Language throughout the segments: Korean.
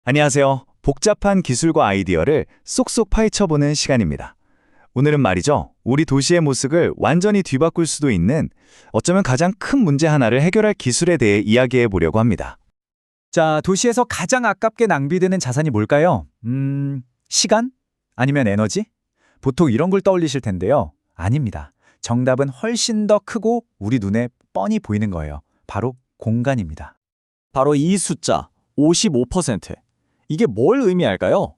안녕하세요. 복잡한 기술과 아이디어를 쏙쏙 파헤쳐보는 시간입니다. 오늘은 말이죠. 우리 도시의 모습을 완전히 뒤바꿀 수도 있는 어쩌면 가장 큰 문제 하나를 해결할 기술에 대해 이야기해 보려고 합니다. 자, 도시에서 가장 아깝게 낭비되는 자산이 뭘까요? 시간? 아니면 에너지? 보통 이런 걸 떠올리실 텐데요. 아닙니다. 정답은 훨씬 더 크고 우리 눈에 뻔히 보이는 거예요. 바로 공간입니다. 바로 이 숫자 55%. 이게 뭘 의미할까요?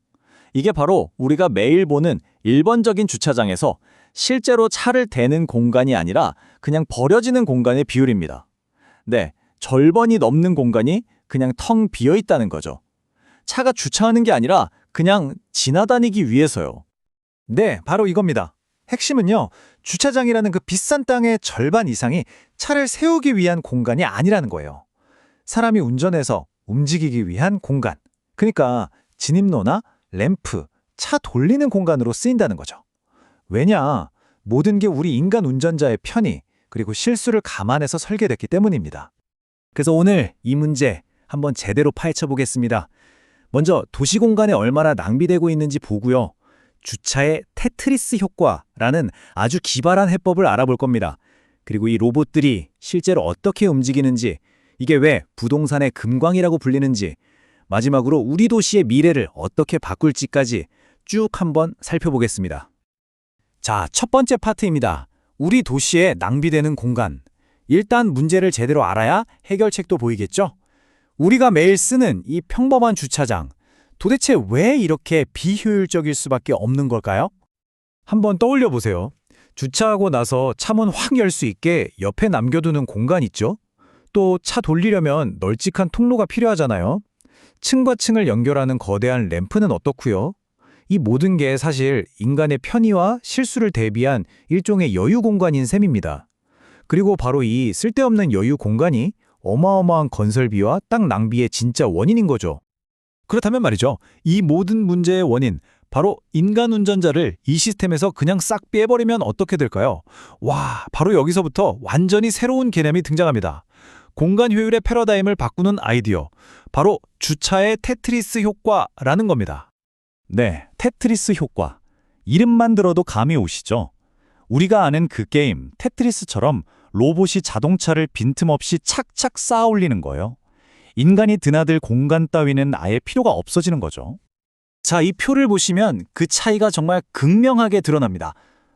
이게 바로 우리가 매일 보는 일반적인 주차장에서 실제로 차를 대는 공간이 아니라 그냥 버려지는 공간의 비율입니다. 네, 절반이 넘는 공간이 그냥 텅 비어 있다는 거죠. 차가 주차하는 게 아니라 그냥 지나다니기 위해서요. 네, 바로 이겁니다. 핵심은요, 주차장이라는 그 비싼 땅의 절반 이상이 차를 세우기 위한 공간이 아니라는 거예요. 사람이 운전해서 움직이기 위한 공간. 그러니까 진입로나 램프, 차 돌리는 공간으로 쓰인다는 거죠. 왜냐? 모든 게 우리 인간 운전자의 편의, 그리고 실수를 감안해서 설계됐기 때문입니다. 그래서 오늘 이 문제 한번 제대로 파헤쳐 보겠습니다. 먼저 도시 공간에 얼마나 낭비되고 있는지 보고요. 주차의 테트리스 효과라는 아주 기발한 해법을 알아볼 겁니다. 그리고 이 로봇들이 실제로 어떻게 움직이는지, 이게 왜 부동산의 금광이라고 불리는지, 마지막으로 우리 도시의 미래를 어떻게 바꿀지까지 쭉 한번 살펴보겠습니다. 자, 첫 번째 파트입니다. 우리 도시에 낭비되는 공간. 일단 문제를 제대로 알아야 해결책도 보이겠죠? 우리가 매일 쓰는 이 평범한 주차장, 도대체 왜 이렇게 비효율적일 수밖에 없는 걸까요? 한번 떠올려 보세요. 주차하고 나서 차문 확 열 수 있게 옆에 남겨두는 공간 있죠? 또 차 돌리려면 널찍한 통로가 필요하잖아요. 층과 층을 연결하는 거대한 램프는 어떻고요? 이 모든 게 사실 인간의 편의와 실수를 대비한 일종의 여유 공간인 셈입니다. 그리고 바로 이 쓸데없는 여유 공간이 어마어마한 건설비와 땅 낭비의 진짜 원인인 거죠. 그렇다면 말이죠. 이 모든 문제의 원인, 바로 인간 운전자를 이 시스템에서 그냥 싹 빼버리면 어떻게 될까요? 와, 바로 여기서부터 완전히 새로운 개념이 등장합니다. 공간 효율의 패러다임을 바꾸는 아이디어, 바로 주차의 테트리스 효과라는 겁니다. 네, 테트리스 효과. 이름만 들어도 감이 오시죠? 우리가 아는 그 게임, 테트리스처럼 로봇이 자동차를 빈틈없이 착착 쌓아 올리는 거예요. 인간이 드나들 공간 따위는 아예 필요가 없어지는 거죠. 자, 이 표를 보시면 그 차이가 정말 극명하게 드러납니다.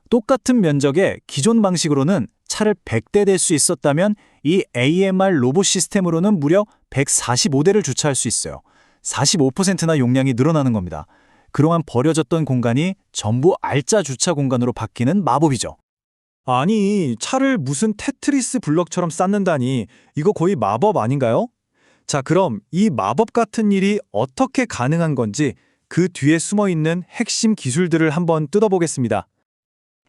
똑같은 면적에 기존 방식으로는 차를 100대 댈 수 있었다면 이 AMR 로봇 시스템으로는 무려 145대를 주차할 수 있어요. 45%나 용량이 늘어나는 겁니다. 그동안 버려졌던 공간이 전부 알짜 주차 공간으로 바뀌는 마법이죠. 아니, 차를 무슨 테트리스 블럭처럼 쌓는다니, 이거 거의 마법 아닌가요? 자, 그럼 이 마법 같은 일이 어떻게 가능한 건지 그 뒤에 숨어있는 핵심 기술들을 한번 뜯어보겠습니다.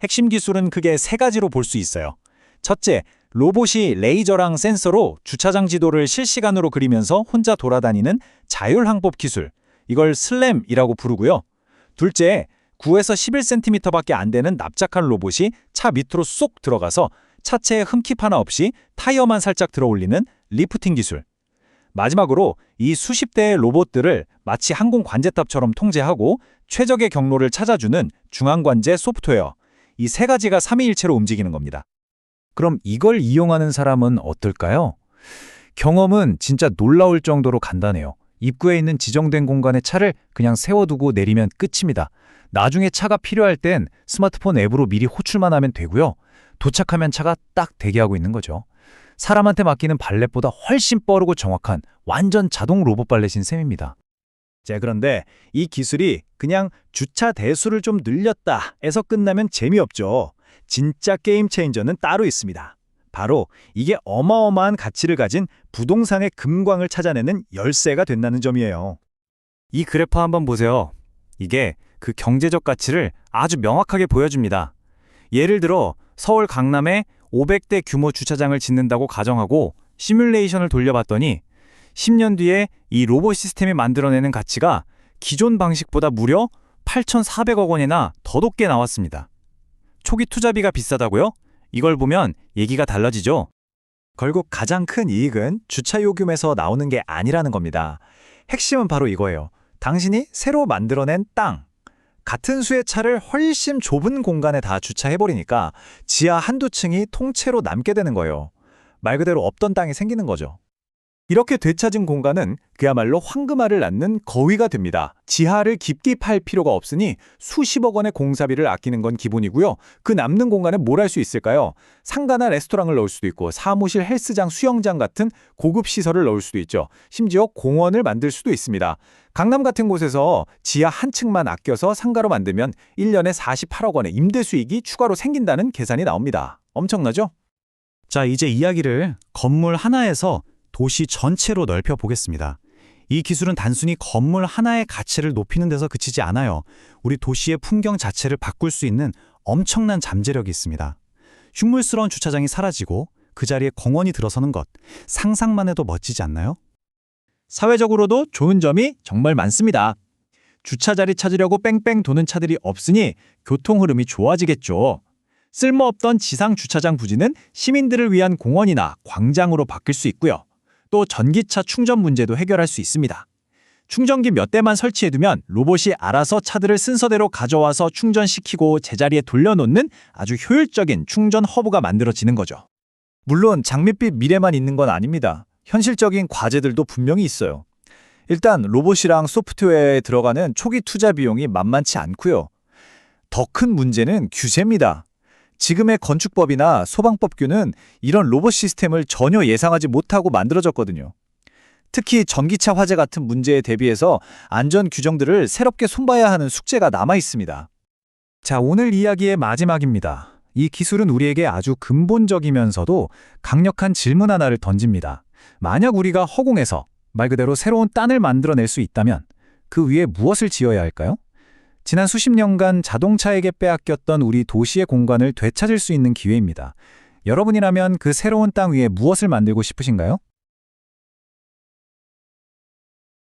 핵심 기술은 크게 세 가지로 볼 수 있어요. 첫째, 로봇이 레이저랑 센서로 주차장 지도를 실시간으로 그리면서 혼자 돌아다니는 자율항법 기술. 이걸 슬램이라고 부르고요. 둘째, 9에서 11cm밖에 안 되는 납작한 로봇이 차 밑으로 쏙 들어가서 차체에 흠집 하나 없이 타이어만 살짝 들어올리는 리프팅 기술. 마지막으로 이 수십 대의 로봇들을 마치 항공 관제탑처럼 통제하고 최적의 경로를 찾아주는 중앙관제 소프트웨어. 이 세 가지가 삼위일체로 움직이는 겁니다. 그럼 이걸 이용하는 사람은 어떨까요? 경험은 진짜 놀라울 정도로 간단해요. 입구에 있는 지정된 공간에 차를 그냥 세워두고 내리면 끝입니다. 나중에 차가 필요할 땐 스마트폰 앱으로 미리 호출만 하면 되고요. 도착하면 차가 딱 대기하고 있는 거죠. 사람한테 맡기는 발렛보다 훨씬 빠르고 정확한 완전 자동 로봇 발렛인 셈입니다. 자, 그런데 이 기술이 그냥 주차 대수를 좀 늘렸다 해서 끝나면 재미없죠. 진짜 게임 체인저는 따로 있습니다. 바로 이게 어마어마한 가치를 가진 부동산의 금광을 찾아내는 열쇠가 된다는 점이에요. 이 그래프 한번 보세요. 이게 그 경제적 가치를 아주 명확하게 보여줍니다. 예를 들어 서울 강남에 500대 규모 주차장을 짓는다고 가정하고 시뮬레이션을 돌려봤더니 10년 뒤에 이 로봇 시스템이 만들어내는 가치가 기존 방식보다 무려 8,400억 원이나 더 높게 나왔습니다. 초기 투자비가 비싸다고요? 이걸 보면 얘기가 달라지죠. 결국 가장 큰 이익은 주차 요금에서 나오는 게 아니라는 겁니다. 핵심은 바로 이거예요. 당신이 새로 만들어낸 땅. 같은 수의 차를 훨씬 좁은 공간에 다 주차해버리니까 지하 한두 층이 통째로 남게 되는 거예요. 말 그대로 없던 땅이 생기는 거죠. 이렇게 되찾은 공간은 그야말로 황금알을 낳는 거위가 됩니다. 지하를 깊게 팔 필요가 없으니 수십억 원의 공사비를 아끼는 건 기본이고요. 그 남는 공간에 뭘 할 수 있을까요? 상가나 레스토랑을 넣을 수도 있고 사무실, 헬스장, 수영장 같은 고급 시설을 넣을 수도 있죠. 심지어 공원을 만들 수도 있습니다. 강남 같은 곳에서 지하 한 층만 아껴서 상가로 만들면 1년에 48억 원의 임대 수익이 추가로 생긴다는 계산이 나옵니다. 엄청나죠? 자, 이제 이야기를 건물 하나에서 도시 전체로 넓혀 보겠습니다. 이 기술은 단순히 건물 하나의 가치를 높이는 데서 그치지 않아요. 우리 도시의 풍경 자체를 바꿀 수 있는 엄청난 잠재력이 있습니다. 흉물스러운 주차장이 사라지고 그 자리에 공원이 들어서는 것, 상상만 해도 멋지지 않나요? 사회적으로도 좋은 점이 정말 많습니다. 주차 자리 찾으려고 뺑뺑 도는 차들이 없으니 교통 흐름이 좋아지겠죠. 쓸모없던 지상 주차장 부지는 시민들을 위한 공원이나 광장으로 바뀔 수 있고요. 또 전기차 충전 문제도 해결할 수 있습니다. 충전기 몇 대만 설치해두면 로봇이 알아서 차들을 순서대로 가져와서 충전시키고 제자리에 돌려놓는 아주 효율적인 충전 허브가 만들어지는 거죠. 물론 장밋빛 미래만 있는 건 아닙니다. 현실적인 과제들도 분명히 있어요. 일단 로봇이랑 소프트웨어에 들어가는 초기 투자 비용이 만만치 않고요. 더 큰 문제는 규제입니다. 지금의 건축법이나 소방법규는 이런 로봇 시스템을 전혀 예상하지 못하고 만들어졌거든요. 특히 전기차 화재 같은 문제에 대비해서 안전 규정들을 새롭게 손봐야 하는 숙제가 남아 있습니다. 자, 오늘 이야기의 마지막입니다. 이 기술은 우리에게 아주 근본적이면서도 강력한 질문 하나를 던집니다. 만약 우리가 허공에서 말 그대로 새로운 땅을 만들어낼 수 있다면 그 위에 무엇을 지어야 할까요? 지난 수십 년간 자동차에게 빼앗겼던 우리 도시의 공간을 되찾을 수 있는 기회입니다. 여러분이라면 그 새로운 땅 위에 무엇을 만들고 싶으신가요?